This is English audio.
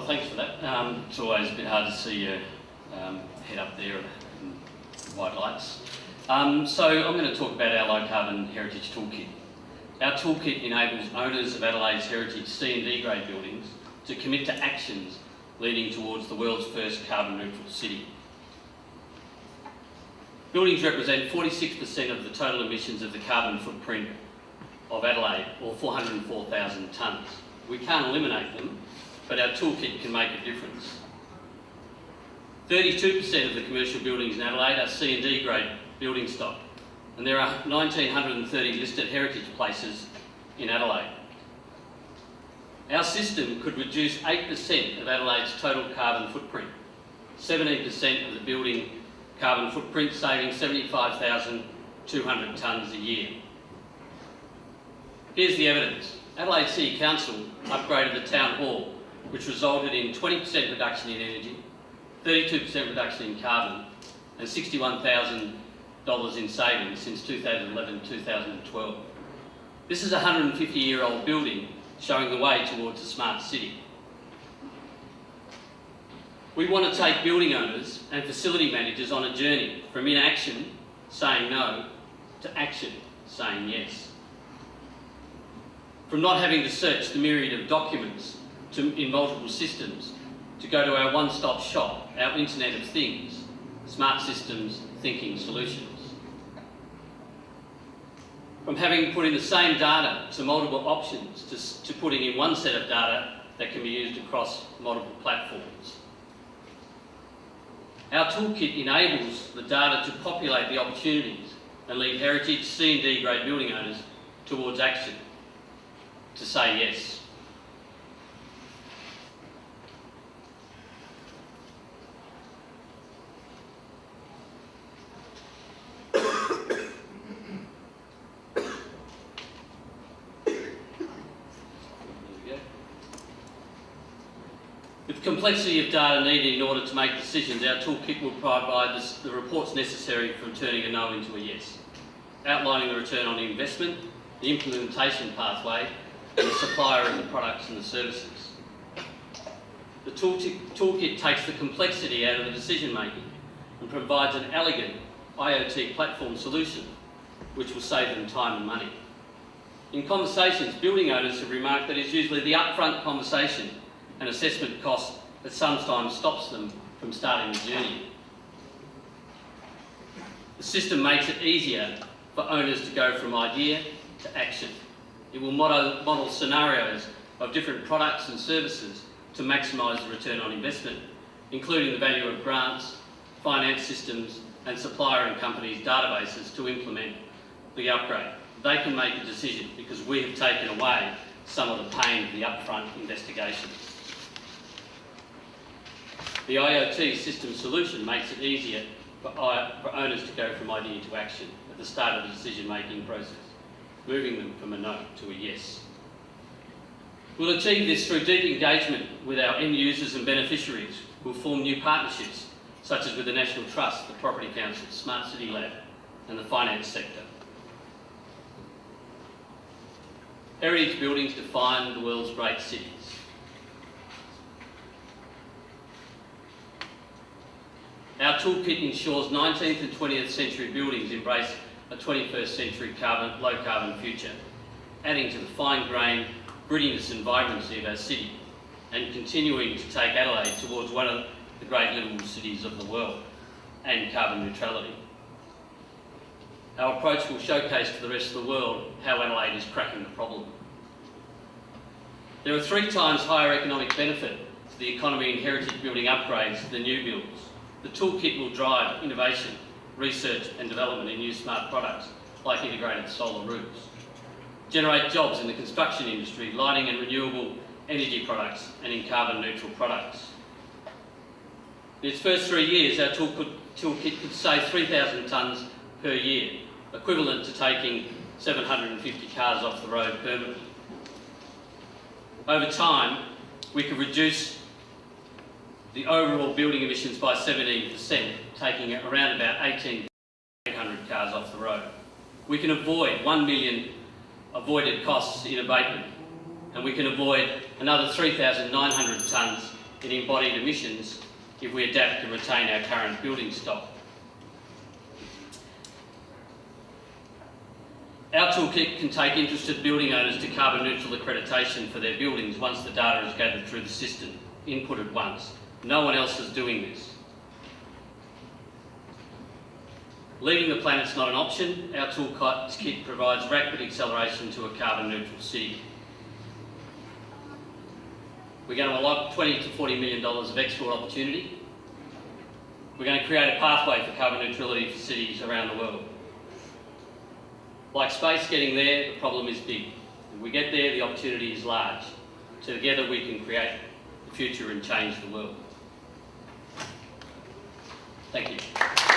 Well, thanks for that. It's always a bit hard to see you head up there in white lights. So I'm going to talk about our low carbon heritage toolkit. Our toolkit enables owners of Adelaide's heritage C and D grade buildings to commit to actions leading towards the world's first carbon neutral city. Buildings represent 46% of the total emissions of the carbon footprint of Adelaide, or 404,000 tonnes. We can't eliminate them, but our toolkit can make a difference. 32% of the commercial buildings in Adelaide are C and D grade building stock, and there are 1,930 listed heritage places in Adelaide. Our system could reduce 8% of Adelaide's total carbon footprint, 17% of the building carbon footprint, saving 75,200 tonnes a year. Here's the evidence. Adelaide City Council upgraded the Town Hall, which resulted in 20% reduction in energy, 32% reduction in carbon, and $61,000 in savings since 2011-2012. This is a 150-year-old building showing the way towards a smart city. We want to take building owners and facility managers on a journey from inaction, saying no, to action, saying yes. From not having to search the myriad of documents in multiple systems, to go to our one-stop shop, our Internet of Things, smart systems, thinking solutions. From having to put in the same data to multiple options, to putting in one set of data that can be used across multiple platforms. Our toolkit enables the data to populate the opportunities and lead heritage C and D grade building owners towards action, to say yes. With the complexity of data needed in order to make decisions, our toolkit will provide the reports necessary from turning a no into a yes, outlining the return on the investment, the implementation pathway, and the supplier of the products and the services. The toolkit takes the complexity out of the decision making and provides an elegant IoT platform solution which will save them time and money. In conversations, building owners have remarked that it's usually the upfront conversation and assessment cost that sometimes stops them from starting the journey. The system makes it easier for owners to go from idea to action. It will model scenarios of different products and services to maximise the return on investment, including the value of grants, finance systems and supplier and companies' databases to implement the upgrade. They can make a decision because we have taken away some of the pain of the upfront investigation. The IoT system solution makes it easier for owners to go from idea to action at the start of the decision-making process, moving them from a no to a yes. We'll achieve this through deep engagement with our end users and beneficiaries. We'll form new partnerships, such as with the National Trust, the Property Council, Smart City Lab, and the finance sector. Heritage buildings define the world's great cities. Our toolkit ensures 19th and 20th century buildings embrace a 21st century low carbon future, adding to the fine-grained grittiness and vibrancy of our city and continuing to take Adelaide towards one of the great livable cities of the world and carbon neutrality. Our approach will showcase to the rest of the world how Adelaide is cracking the problem. There are 3 times higher economic benefit to the economy in heritage building upgrades than new builds. The toolkit will drive innovation, research and development in new smart products like integrated solar roofs, generate jobs in the construction industry, lighting and renewable energy products and in carbon neutral products. In its first 3 years, our toolkit could save 3,000 tonnes per year, equivalent to taking 750 cars off the road permanently. Over time, we could reduce the overall building emissions by 17%, taking around about 1,800 cars off the road. We can avoid 1 million avoided costs in abatement, and we can avoid another 3,900 tonnes in embodied emissions if we adapt and retain our current building stock. Our toolkit can take interested building owners to carbon neutral accreditation for their buildings once the data is gathered through the system, inputted once. No one else is doing this. Leaving the planet's not an option. Our toolkit provides rapid acceleration to a carbon neutral city. We're going to unlock $20 to $40 million of export opportunity. We're going to create a pathway for carbon neutrality for cities around the world. Like space, getting there, the problem is big. If we get there, the opportunity is large. Together we can create the future and change the world. Thank you.